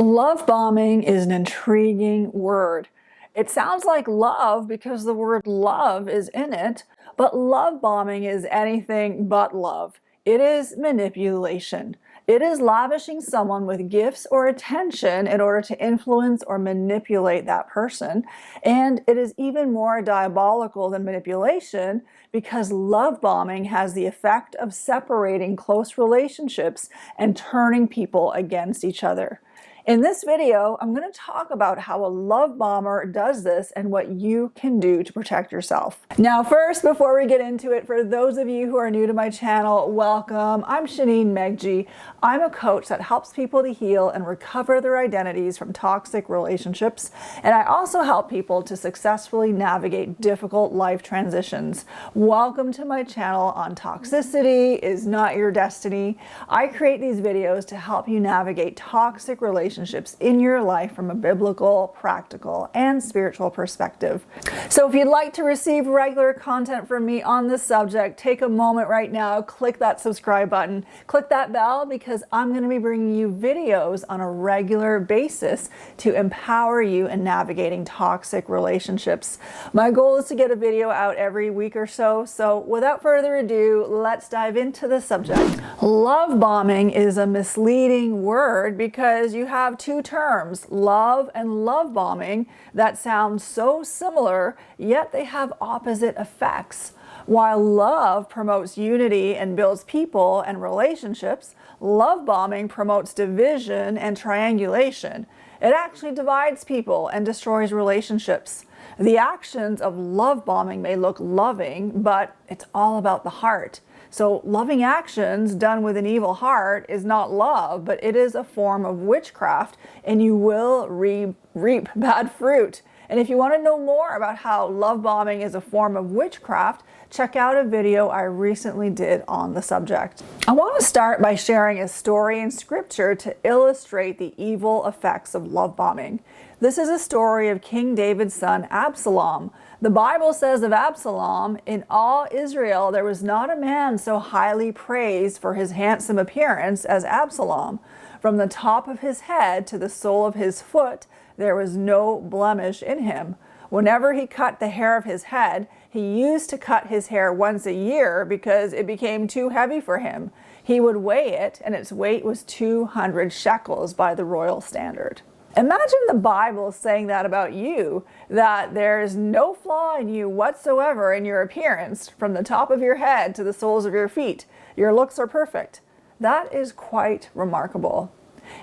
Love bombing is an intriguing word. It sounds like love because the word love is in it, but love bombing is anything but love. It is manipulation. It is lavishing someone with gifts or attention in order to influence or manipulate that person. And it is even more diabolical than manipulation because love bombing has the effect of separating close relationships and turning people against each other. In this video, I'm going to talk about how a love bomber does this and what you can do to protect yourself. Now first, before we get into it, for those of you who are new to my channel, welcome. I'm Shaneen Megji. I'm a coach that helps people to heal and recover their identities from toxic relationships, and I also help people to successfully navigate difficult life transitions. Welcome to my channel on Toxicity is Not Your Destiny. I create these videos to help you navigate toxic relationships in your life from a biblical, practical, and spiritual perspective. So if you'd like to receive regular content from me on this subject, take a moment right now, click that subscribe button, click that bell, because I'm going to be bringing you videos on a regular basis to empower you in navigating toxic relationships. My goal is to get a video out every week or so. So without further ado, let's dive into the subject. Love bombing is a misleading word because you have two terms, love and love bombing, that sound so similar, yet they have opposite effects. While love promotes unity and builds people and relationships, love bombing promotes division and triangulation. It actually divides people and destroys relationships. The actions of love bombing may look loving, but it's all about the heart. So loving actions done with an evil heart is not love, but it is a form of witchcraft, and you will reap bad fruit. And if you want to know more about how love bombing is a form of witchcraft, check out a video I recently did on the subject. I want to start by sharing a story in scripture to illustrate the evil effects of love bombing. This is a story of King David's son Absalom. The Bible says of Absalom, "In all Israel there was not a man so highly praised for his handsome appearance as Absalom. From the top of his head to the sole of his foot, there was no blemish in him. Whenever he cut the hair of his head, he used to cut his hair once a year because it became too heavy for him. He would weigh it, and its weight was 200 shekels by the royal standard." Imagine the Bible saying that about you, that there is no flaw in you whatsoever in your appearance, from the top of your head to the soles of your feet. Your looks are perfect. That is quite remarkable.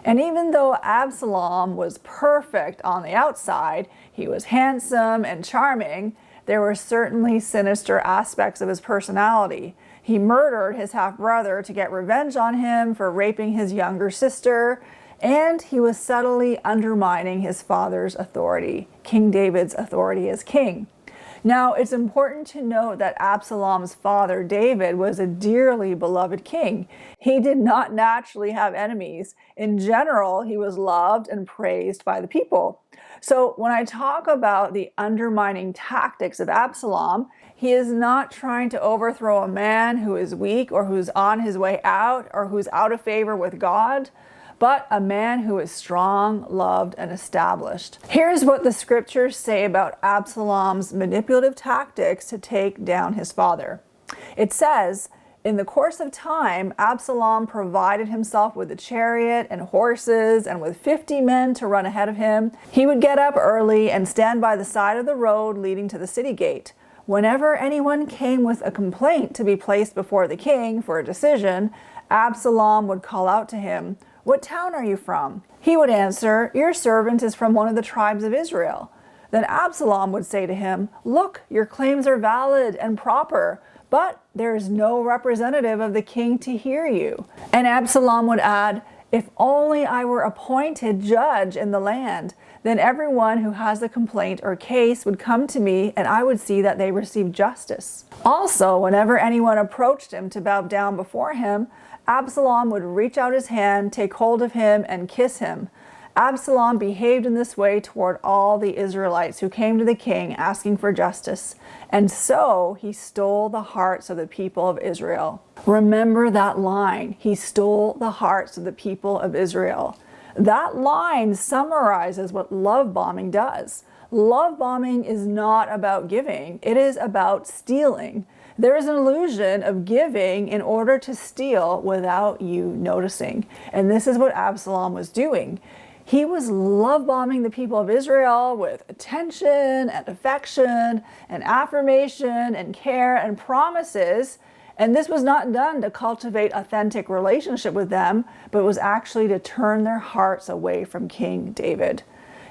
And even though Absalom was perfect on the outside, he was handsome and charming, there were certainly sinister aspects of his personality. He murdered his half-brother to get revenge on him for raping his younger sister, and he was subtly undermining his father's authority, King David's authority as king. Now, it's important to note that Absalom's father, David, was a dearly beloved king. He did not naturally have enemies. In general, he was loved and praised by the people. So when I talk about the undermining tactics of Absalom, he is not trying to overthrow a man who is weak or who's on his way out or who's out of favor with God, but a man who is strong, loved, and established. Here's what the scriptures say about Absalom's manipulative tactics to take down his father. It says, "In the course of time, Absalom provided himself with a chariot and horses and with 50 men to run ahead of him. He would get up early and stand by the side of the road leading to the city gate. Whenever anyone came with a complaint to be placed before the king for a decision, Absalom would call out to him, 'What town are you from?' He would answer, 'Your servant is from one of the tribes of Israel.' Then Absalom would say to him, 'Look, your claims are valid and proper, but there is no representative of the king to hear you.' And Absalom would add, 'If only I were appointed judge in the land, then everyone who has a complaint or case would come to me, and I would see that they receive justice.' Also, whenever anyone approached him to bow down before him, Absalom would reach out his hand, take hold of him, and kiss him. Absalom behaved in this way toward all the Israelites who came to the king asking for justice, and so he stole the hearts of the people of Israel." Remember that line, he stole the hearts of the people of Israel. That line summarizes what love bombing does. Love bombing is not about giving, it is about stealing. There is an illusion of giving in order to steal without you noticing. And this is what Absalom was doing. He was love bombing the people of Israel with attention and affection and affirmation and care and promises. And this was not done to cultivate authentic relationship with them, but was actually to turn their hearts away from King David.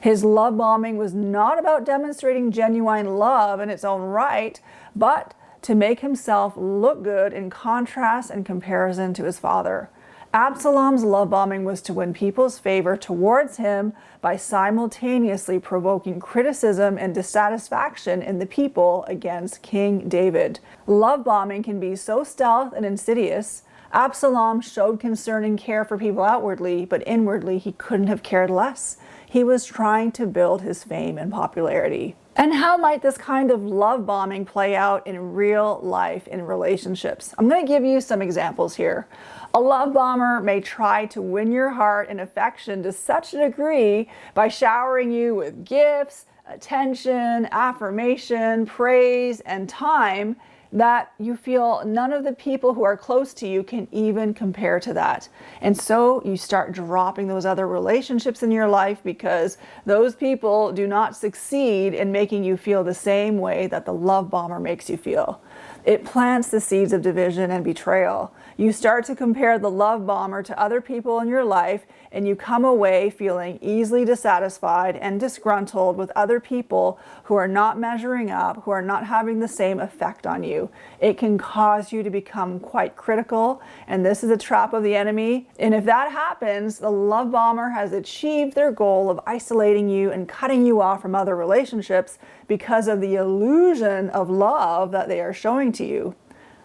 His love bombing was not about demonstrating genuine love in its own right, but to make himself look good in contrast and comparison to his father. Absalom's love bombing was to win people's favor towards him by simultaneously provoking criticism and dissatisfaction in the people against King David. Love bombing can be so stealth and insidious. Absalom showed concern and care for people outwardly, but inwardly he couldn't have cared less. He was trying to build his fame and popularity. And how might this kind of love bombing play out in real life in relationships? I'm going to give you some examples here. A love bomber may try to win your heart and affection to such a degree by showering you with gifts, attention, affirmation, praise, and time that you feel none of the people who are close to you can even compare to that. And so you start dropping those other relationships in your life because those people do not succeed in making you feel the same way that the love bomber makes you feel. It plants the seeds of division and betrayal. You start to compare the love bomber to other people in your life, and you come away feeling easily dissatisfied and disgruntled with other people who are not measuring up, who are not having the same effect on you. It can cause you to become quite critical, and this is a trap of the enemy. And if that happens, the love bomber has achieved their goal of isolating you and cutting you off from other relationships because of the illusion of love that they are showing to you.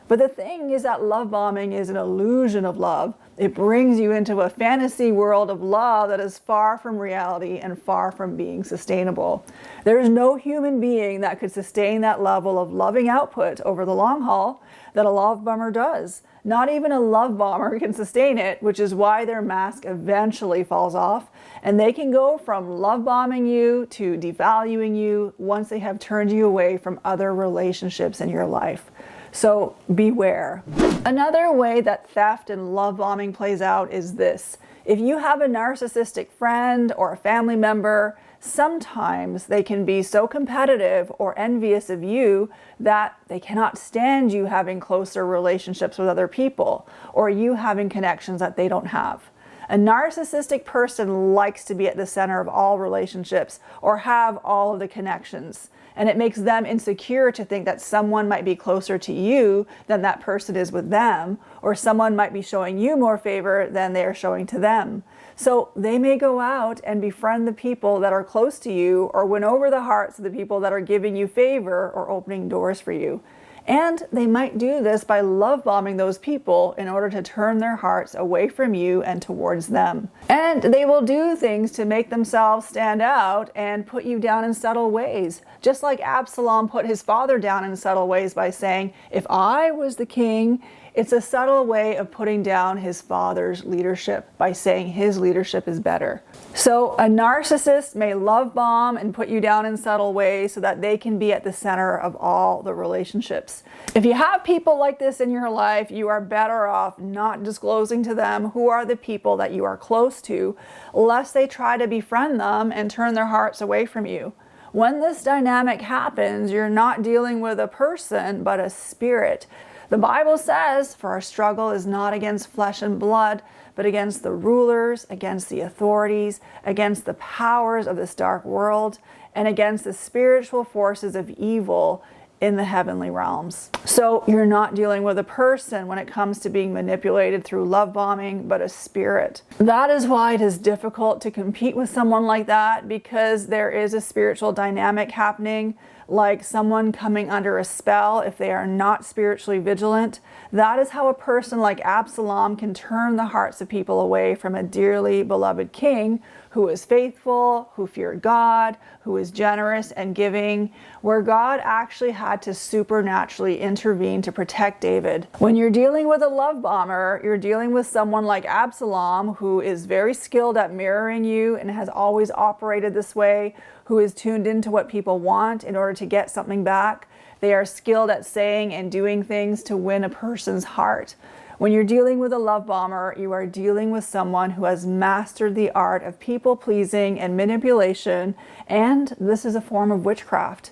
But the thing is that love bombing is an illusion of love. It brings you into a fantasy world of love that is far from reality and far from being sustainable. There is no human being that could sustain that level of loving output over the long haul that a love bomber does. Not even a love bomber can sustain it, which is why their mask eventually falls off, and they can go from love bombing you to devaluing you once they have turned you away from other relationships in your life. So beware. Another way that theft and love bombing plays out is this. If you have a narcissistic friend or a family member, sometimes they can be so competitive or envious of you that they cannot stand you having closer relationships with other people or you having connections that they don't have. A narcissistic person likes to be at the center of all relationships or have all of the connections. And it makes them insecure to think that someone might be closer to you than that person is with them, or someone might be showing you more favor than they are showing to them. So they may go out and befriend the people that are close to you or win over the hearts of the people that are giving you favor or opening doors for you. And they might do this by love bombing those people in order to turn their hearts away from you and towards them. And they will do things to make themselves stand out and put you down in subtle ways. Just like Absalom put his father down in subtle ways by saying, if I was the king, it's a subtle way of putting down his father's leadership by saying his leadership is better. So a narcissist may love bomb and put you down in subtle ways so that they can be at the center of all the relationships. If you have people like this in your life, you are better off not disclosing to them who are the people that you are close to, lest they try to befriend them and turn their hearts away from you. When this dynamic happens, you're not dealing with a person, but a spirit. The Bible says, for our struggle is not against flesh and blood, but against the rulers, against the authorities, against the powers of this dark world, and against the spiritual forces of evil in the heavenly realms. So you're not dealing with a person when it comes to being manipulated through love bombing, but a spirit. That is why it is difficult to compete with someone like that, because there is a spiritual dynamic happening. like someone coming under a spell if they are not spiritually vigilant. That is how a person like Absalom can turn the hearts of people away from a dearly beloved king who is faithful, who feared God, who is generous and giving, where God actually had to supernaturally intervene to protect David. When you're dealing with a love bomber, you're dealing with someone like Absalom, who is very skilled at mirroring you and has always operated this way, who is tuned into what people want in order to get something back. They are skilled at saying and doing things to win a person's heart. When you're dealing with a love bomber, you are dealing with someone who has mastered the art of people pleasing and manipulation, and this is a form of witchcraft.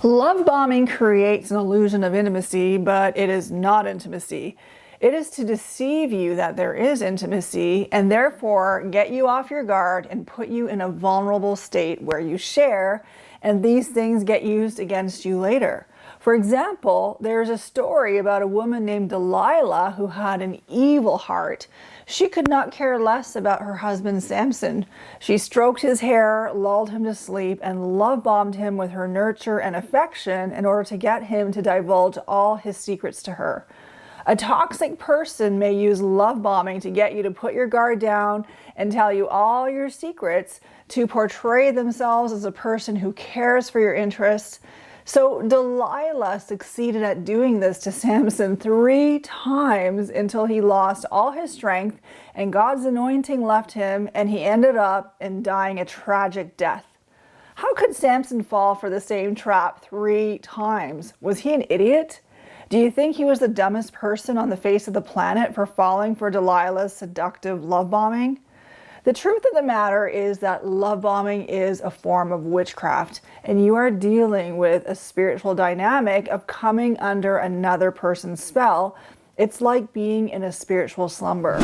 Love bombing creates an illusion of intimacy, but it is not intimacy. It is to deceive you that there is intimacy and therefore get you off your guard and put you in a vulnerable state where you share, and these things get used against you later. For example, there's a story about a woman named Delilah who had an evil heart. She could not care less about her husband Samson. She stroked his hair, lulled him to sleep, and love-bombed him with her nurture and affection in order to get him to divulge all his secrets to her. A toxic person may use love bombing to get you to put your guard down and tell you all your secrets, to portray themselves as a person who cares for your interests. So Delilah succeeded at doing this to Samson 3 times until he lost all his strength and God's anointing left him, and he ended up in dying a tragic death. How could Samson fall for the same trap 3 times? Was he an idiot? Do you think he was the dumbest person on the face of the planet for falling for Delilah's seductive love bombing? The truth of the matter is that love bombing is a form of witchcraft, and you are dealing with a spiritual dynamic of coming under another person's spell. It's like being in a spiritual slumber.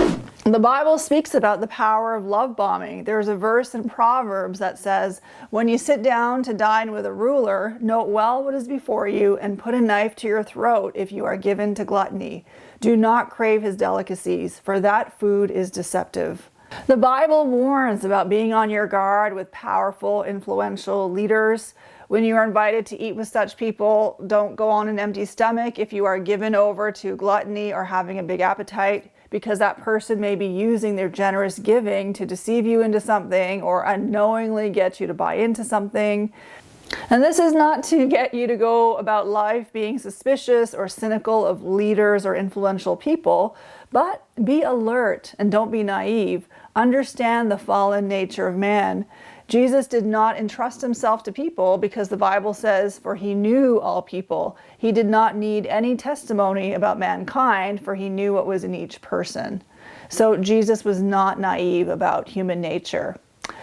The Bible speaks about the power of love bombing. There's a verse in Proverbs that says, "When you sit down to dine with a ruler, note well what is before you and put a knife to your throat if you are given to gluttony. Do not crave his delicacies, for that food is deceptive." The Bible warns about being on your guard with powerful, influential leaders. When you are invited to eat with such people, don't go on an empty stomach if you are given over to gluttony or having a big appetite, because that person may be using their generous giving to deceive you into something or unknowingly get you to buy into something. And this is not to get you to go about life being suspicious or cynical of leaders or influential people, but be alert and don't be naive. Understand the fallen nature of man. Jesus did not entrust himself to people because the Bible says, "For he knew all people." He did not need any testimony about mankind, for he knew what was in each person. So Jesus was not naive about human nature.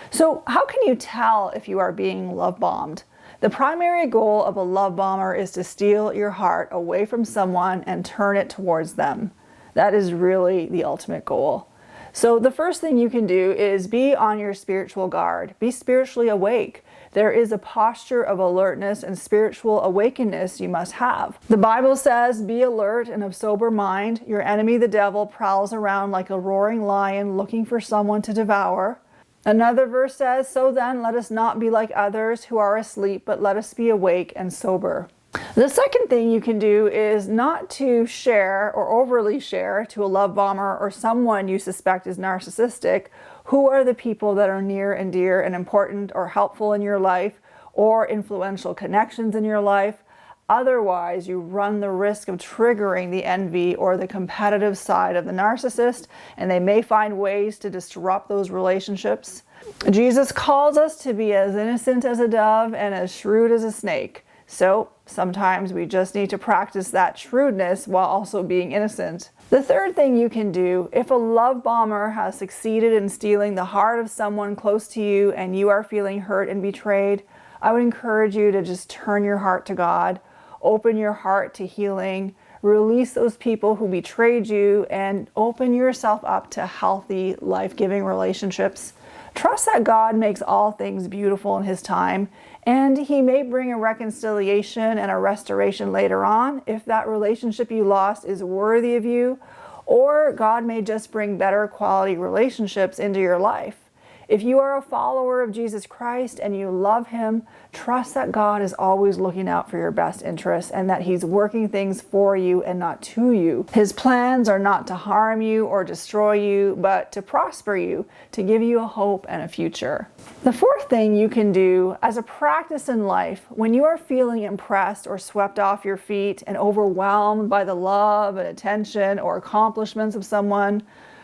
So how can you tell if you are being love bombed? The primary goal of a love bomber is to steal your heart away from someone and turn it towards them. That is really the ultimate goal. So the first thing you can do is be on your spiritual guard. Be spiritually awake. There is a posture of alertness and spiritual awakeness you must have. The Bible says, "Be alert and of sober mind. Your enemy, the devil, prowls around like a roaring lion looking for someone to devour." Another verse says, "So then, let us not be like others who are asleep, but let us be awake and sober." The second thing you can do is not to share or overly share to a love bomber or someone you suspect is narcissistic who are the people that are near and dear and important or helpful in your life or influential connections in your life. Otherwise, you run the risk of triggering the envy or the competitive side of the narcissist, and they may find ways to disrupt those relationships. Jesus calls us to be as innocent as a dove and as shrewd as a snake. So sometimes we just need to practice that shrewdness while also being innocent. The third thing you can do, if a love bomber has succeeded in stealing the heart of someone close to you and you are feeling hurt and betrayed, I would encourage you to just turn your heart to God, open your heart to healing, release those people who betrayed you, and open yourself up to healthy, life-giving relationships. Trust that God makes all things beautiful in His time, and He may bring a reconciliation and a restoration later on if that relationship you lost is worthy of you, or God may just bring better quality relationships into your life. If you are a follower of Jesus Christ and you love him, trust that God is always looking out for your best interests and that he's working things for you and not to you. His plans are not to harm you or destroy you, but to prosper you, to give you a hope and a future. The fourth thing you can do as a practice in life, when you are feeling impressed or swept off your feet and overwhelmed by the love and attention or accomplishments of someone,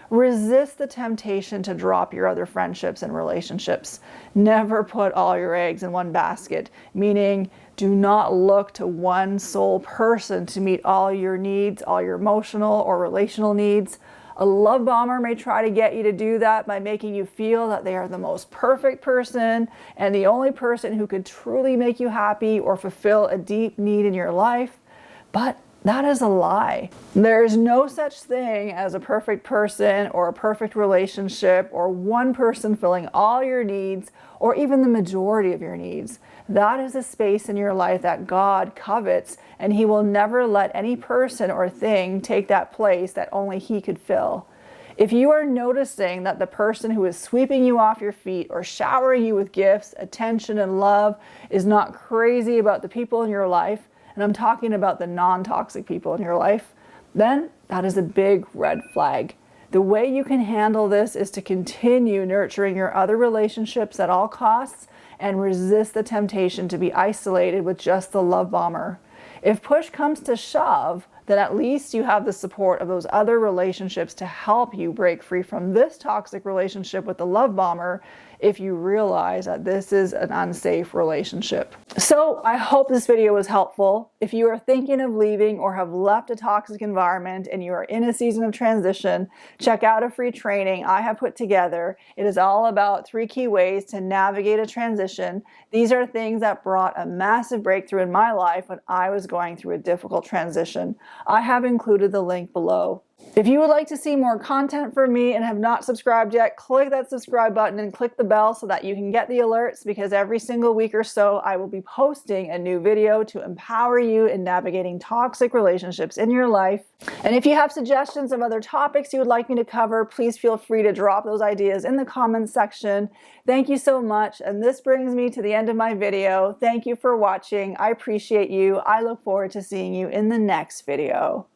resist the temptation to drop your other friendships and relationships. Never put all your eggs in one basket, meaning do not look to one sole person to meet all your needs, all your emotional or relational needs. A love bomber may try to get you to do that by making you feel that they are the most perfect person and the only person who could truly make you happy or fulfill a deep need in your life. But that is a lie. There is no such thing as a perfect person or a perfect relationship or one person filling all your needs or even the majority of your needs. That is a space in your life that God covets, and he will never let any person or thing take that place that only he could fill. If you are noticing that the person who is sweeping you off your feet or showering you with gifts, attention, and love is not crazy about the people in your life, and I'm talking about the non-toxic people in your life, then that is a big red flag. The way you can handle this is to continue nurturing your other relationships at all costs and resist the temptation to be isolated with just the love bomber. If push comes to shove, then at least you have the support of those other relationships to help you break free from this toxic relationship with the love bomber if you realize that this is an unsafe relationship. So I hope this video was helpful. If you are thinking of leaving or have left a toxic environment and you are in a season of transition, check out a free training I have put together. It is all about 3 key ways to navigate a transition. These are things that brought a massive breakthrough in my life when I was going through a difficult transition. I have included the link below. If you would like to see more content from me and have not subscribed yet, click that subscribe button and click the bell so that you can get the alerts, because every single week or so I will be posting a new video to empower you in navigating toxic relationships in your life. And if you have suggestions of other topics you would like me to cover, please feel free to drop those ideas in the comments section. Thank you so much, and this brings me to the end of my video. Thank you for watching. I appreciate you. I look forward to seeing you in the next video.